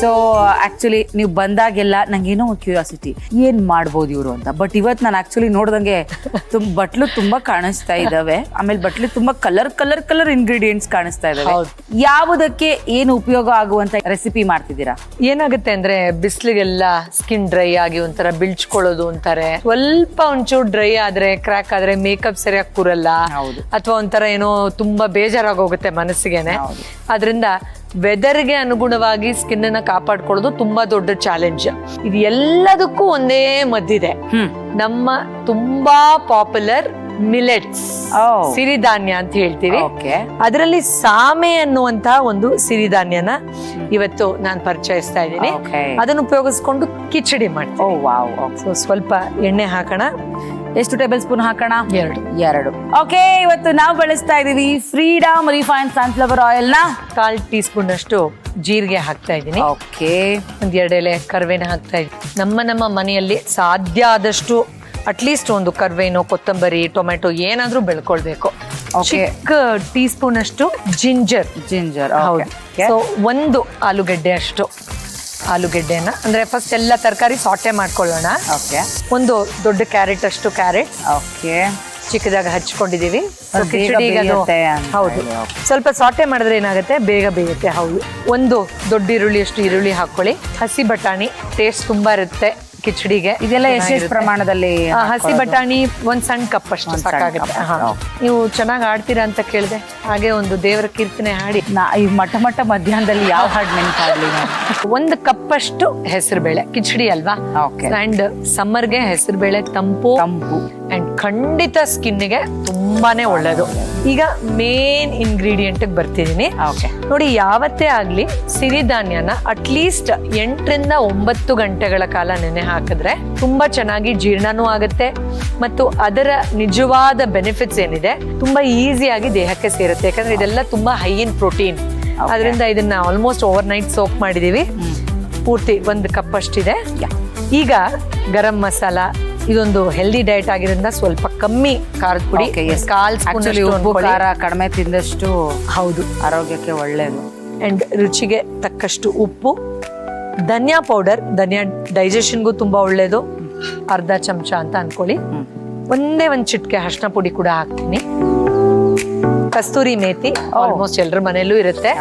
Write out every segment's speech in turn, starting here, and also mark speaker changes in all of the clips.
Speaker 1: So actually ನೀವು ಬಂದಾಗೆಲ್ಲ ನಂಗೇನೋ ಒಂದು ಕ್ಯೂರಿಯಾಸಿಟಿ ಏನ್ ಮಾಡ್ಬೋದು ಇವರು ಅಂತ. ಬಟ್ ಇವತ್ತು ನಾನು ಆಕ್ಚುಲಿ ನೋಡ್ದಂಗೆ ಬಟ್ಲು ತುಂಬಾ ಕಾಣಿಸ್ತಾ ಇದಾವೆ. ಆಮೇಲೆ ಬಟ್ಲು ತುಂಬಾ ಕಲರ್ ಇಂಗ್ರೀಡಿಯೆಂಟ್ಸ್ ಕಾಣಿಸ್ತಾ ಇದಾವೆ. ಯಾವುದಕ್ಕೆ ಏನು ಉಪಯೋಗ ಆಗುವಂತ ರೆಸಿಪಿ ಮಾಡ್ತಿದ್ದೀರಾ?
Speaker 2: ಏನಾಗುತ್ತೆ ಅಂದ್ರೆ ಬಿಸಿಲಿಗೆಲ್ಲ ಸ್ಕಿನ್ ಡ್ರೈ ಆಗಿ ಒಂಥರ ಬಿಳ್ಚ್ಕೊಳ್ಳೋದು ಅಂತಾರೆ. ಸ್ವಲ್ಪ ಒಂಚೂರು ಡ್ರೈ ಆದ್ರೆ ಕ್ರ್ಯಾಕ್ ಆದ್ರೆ ಮೇಕಪ್ ಸರಿಯಾಗಿ ಕೂರಲ್ಲ, ಅಥವಾ ಒಂಥರ ಏನೋ ತುಂಬಾ ಬೇಜಾರಾಗೋಗುತ್ತೆ ಮನಸ್ಸಿಗೆನೆ. ಅದರಿಂದ ವೆದರ್ಗೆ ಅನುಗುಣವಾಗಿ ಸ್ಕಿನ್ ಅನ್ನ ಕಾಪಾಡ್ಕೊಳ್ಳೋದು ತುಂಬಾ ದೊಡ್ಡ ಚಾಲೆಂಜ್. ಇದು ಎಲ್ಲದಕ್ಕೂ ಒಂದೇ ಮದ್ದಿದೆ. ನಮ್ಮ ತುಂಬಾ ಪಾಪ್ಯುಲರ್ ಮಿಲೆಟ್ಸ್, ಸಿರಿಧಾನ್ಯ ಅಂತ ಹೇಳ್ತೀವಿ. ಅದರಲ್ಲಿ ಸಾಮೆ ಅನ್ನುವಂತ ಒಂದು ಸಿರಿಧಾನ್ಯನ ಇವತ್ತು ನಾನು ಪರಿಚಯಿಸ್ತಾ ಇದ್ದೀನಿ. ಅದನ್ನು ಉಪಯೋಗಿಸ್ಕೊಂಡು ಕಿಚಡಿ ಮಾಡ್ತೀನಿ. ಸ್ವಲ್ಪ ಎಣ್ಣೆ ಹಾಕೋಣ.
Speaker 1: ಎಷ್ಟು ಟೇಬಲ್ ಸ್ಪೂನ್ ಹಾಕೋಣ?
Speaker 2: 2.
Speaker 1: ಓಕೆ, ಇವತ್ತು ನಾವು ಬಳಸ್ತಾ ಇದೀವಿ ಫ್ರೀಡಮ್ ರಿಫೈನ್ಡ್ ಸನ್ಫ್ಲವರ್ ಆಯಿಲ್ ನ
Speaker 2: 1/4 ಟೀ ಸ್ಪೂನ್ ಅಷ್ಟು ಜೀರಿಗೆ ಹಾಕ್ತಾ ಇದ್ದೀನಿ.
Speaker 1: ಓಕೆ,
Speaker 2: 2 ಎಲೆ ಕರ್ಬೇವಿನ ಹಾಕ್ತಾ ಇದ್ದೀನಿ. ನಮ್ಮ ಮನೆಯಲ್ಲಿ ಸಾಧ್ಯ ಆದಷ್ಟು ಅಟ್ಲೀಸ್ಟ್ ಒಂದು ಕರ್ಬೇವಿನ, ಕೊತ್ತಂಬರಿ, ಟೊಮೆಟೊ ಏನಾದ್ರೂ ಬೆಳ್ಕೊಳ್ಬೇಕು. ಚಿಕ್ಕ ಟೀ ಸ್ಪೂನ್ ಅಷ್ಟು ಜಿಂಜರ್. ಹೌದು. ಸೊ 1 ಆಲೂಗೆಡ್ಡೆನ ಅಂದ್ರೆ ಫಸ್ಟ್ ಎಲ್ಲ ತರಕಾರಿ ಸಾಟೆ ಮಾಡ್ಕೊಳ್ಳೋಣ. ಒಂದು ದೊಡ್ಡ ಕ್ಯಾರೆಟ್ ಅಷ್ಟು ಕ್ಯಾರೆಟ್ ಚಿಕ್ಕದಾಗಿ ಹಚ್ಕೊಂಡಿದೀವಿ. ಹೌದು, ಸ್ವಲ್ಪ ಸಾಟೆ ಮಾಡಿದ್ರೆ ಏನಾಗುತ್ತೆ, ಬೇಗ ಬೇಯುತ್ತೆ. ಹೌದು. ಒಂದು ದೊಡ್ಡ ಈರುಳ್ಳಿ ಅಷ್ಟು ಈರುಳ್ಳಿ ಹಾಕೊಳ್ಳಿ. ಹಸಿ ಬಟಾಣಿ ಟೇಸ್ಟ್ ತುಂಬಾ ಇರುತ್ತೆ ಕಿಚಡಿಗೆ.
Speaker 1: ಇದೆಲ್ಲ ಎಷ್ಟು ಪ್ರಮಾಣದಲ್ಲಿ?
Speaker 2: ಹಸಿ ಬಟಾಣಿ 1 ಸಣ್ಣ ಕಪ್ ಅಷ್ಟು ಸಾಕಾಗುತ್ತೆ. ನೀವು ಚೆನ್ನಾಗಿ ಆಡ್ತೀರಾ ಅಂತ ಕೇಳಿದೆ, ಹಾಗೆ ಒಂದು ದೇವರ ಕೀರ್ತನೆ ಹಾಡಿ.
Speaker 1: ಈ ಮಠ ಮಧ್ಯಾಹ್ನದಲ್ಲಿ ಯಾವ ಹಾಡು ನೆನಪಾಗ್ಲಿ?
Speaker 2: 1 ಕಪ್ ಅಷ್ಟು ಹೆಸರುಬೇಳೆ, ಕಿಚಡಿ ಅಲ್ವಾ. ಅಂಡ್ ಸಮ್ಮರ್ಗೆ ಹೆಸರುಬೇಳೆ ತಂಪು ಅಂಡ್ ಖಂಡಿತ ಸ್ಕಿನ್ಗೆ ತುಂಬಾನೇ ಒಳ್ಳೇದು. ಈಗ ಮೇನ್ ಇಂಗ್ರೀಡಿಯೆಂಟ್ ಬರ್ತಿದೀನಿ. ನೋಡಿ, ಯಾವತ್ತೇ ಆಗ್ಲಿ ಸಿರಿಧಾನ್ಯನ ಅಟ್ಲೀಸ್ಟ್ 8 ರಿಂದ 9 ಗಂಟೆಗಳ ಕಾಲ ನೆನೆ ಹಾಕಿದ್ರೆ ತುಂಬಾ ಚೆನ್ನಾಗಿ ಜೀರ್ಣನೂ ಆಗುತ್ತೆ ಮತ್ತು ಅದರ ನಿಜವಾದ ಬೆನಿಫಿಟ್ಸ್ ಏನಿದೆ ತುಂಬಾ ಈಸಿಯಾಗಿ ದೇಹಕ್ಕೆ ಸೇರುತ್ತೆ. ಯಾಕಂದ್ರೆ ಇದೆಲ್ಲ ತುಂಬಾ ಹೈ ಇನ್ ಪ್ರೋಟೀನ್. ಅದರಿಂದ ಇದನ್ನ ಆಲ್ಮೋಸ್ಟ್ ಓವರ್ ನೈಟ್ ಸೋಕ್ ಮಾಡಿದೀವಿ. ಪೂರ್ತಿ 1 ಕಪ್ ಅಷ್ಟಿದೆ. ಈಗ ಗರಂ ಮಸಾಲ, ಇದೊಂದು ಹೆಲ್ದಿ ಡಯಟ್ ಆಗಿರೋದ್ರಿಂದ ಸ್ವಲ್ಪ ಕಮ್ಮಿ ಖಾರದ ಪುಡಿ, 1/4 ಸ್ಪೂನ್.
Speaker 1: ಖಾರ ಕಡಿಮೆ ತಿಂದಷ್ಟು
Speaker 2: ಹೌದು
Speaker 1: ಆರೋಗ್ಯಕ್ಕೆ ಒಳ್ಳೇದು.
Speaker 2: ಅಂಡ್ ರುಚಿಗೆ ತಕ್ಕಷ್ಟು ಉಪ್ಪು, ಧನಿಯಾ ಪೌಡರ್, ಧನಿಯಾ ಡೈಜೆಷನ್ಗೂ ತುಂಬಾ ಒಳ್ಳೇದು, 1/2 ಚಮಚ ಅಂತ ಅನ್ಕೊಳ್ಳಿ. ಒಂದೇ 1 ಚಿಟಿಕೆ ಅರಿಶಿನ ಪುಡಿ ಕೂಡ ಹಾಕ್ತೀನಿ. ಕಸ್ತೂರಿ ಮೇಥಿ ಆಲ್ಮೋಸ್ಟ್ ಎಲ್ಲರ ಮನೆಯಲ್ಲೂ ಇರುತ್ತೆ,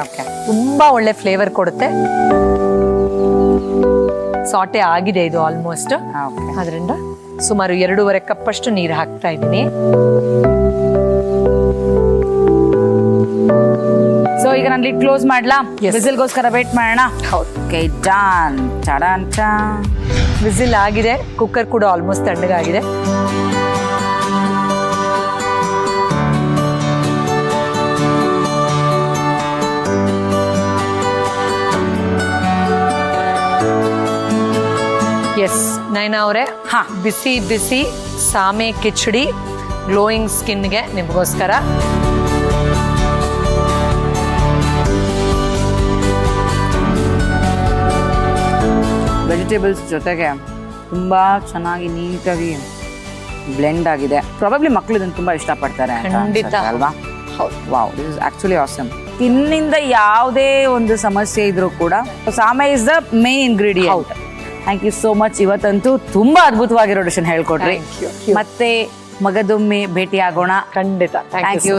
Speaker 2: ತುಂಬಾ ಒಳ್ಳೆ ಫ್ಲೇವರ್ ಕೊಡುತ್ತೆ. ಸಾಟೆ ಆಗಿದೆ ಇದು ಆಲ್ಮೋಸ್ಟ್. ಅದರಿಂದ ಸುಮಾರು 2.5 ಕಪ್ ಅಷ್ಟು ನೀರು ಹಾಕ್ತಾ ಇದ್ದೀನಿ.
Speaker 1: ಸೊ ಈಗ ನಾನು ಲಿಡ್ ಕ್ಲೋಸ್ ಮಾಡ್ಲಾ? ವಿಸಿಲ್ಗೋಸ್ಕರ ವೇಟ್ ಮಾಡೋಣ. Okay, done.
Speaker 2: ವಿಸಿಲ್ ಆಗಿದೆ. ಕುಕ್ಕರ್ ಕೂಡ ಆಲ್ಮೋಸ್ಟ್ ತಣ್ಣಗಾಗಿದೆ. ಎಸ್, ನೈನಾ ಅವರೇ, ಬಿಸಿ ಬಿಸಿ ಸಾಮೆ ಕಿಚಡಿ ಗ್ಲೋಯಿಂಗ್ ಸ್ಕಿನ್ಗೆ ನಿಮಗೋಸ್ಕರ.
Speaker 1: ವೆಜಿಟೇಬಲ್ಸ್ ಜೊತೆಗೆ ತುಂಬಾ ಚೆನ್ನಾಗಿ ನೀಟಾಗಿ ಬ್ಲೆಂಡ್ ಆಗಿದೆ. ಪ್ರಾಬಬ್ಲಿ ಮಕ್ಕಳು ಇದನ್ನು ತುಂಬಾ ಇಷ್ಟಪಡ್ತಾರೆ
Speaker 2: ಖಂಡಿತ
Speaker 1: ಅಲ್ವಾ? Wow, this is actually awesome. ತಿನ್ನಿಂದ ಯಾವುದೇ ಒಂದು ಸಮಸ್ಯೆ ಇದ್ರೂ ಕೂಡ ಸಾಮೆ is the main ingredient. Thank you so much. ಇವತ್ತಂತೂ ತುಂಬಾ ಅದ್ಭುತವಾಗಿರೋ ಡಿಶನ್ ಹೇಳ್ಕೊಡ್ರಿ. ಮತ್ತೆ ಮಗದೊಮ್ಮೆ ಭೇಟಿ ಆಗೋಣ.
Speaker 2: ಖಂಡಿತ.
Speaker 1: Thank you.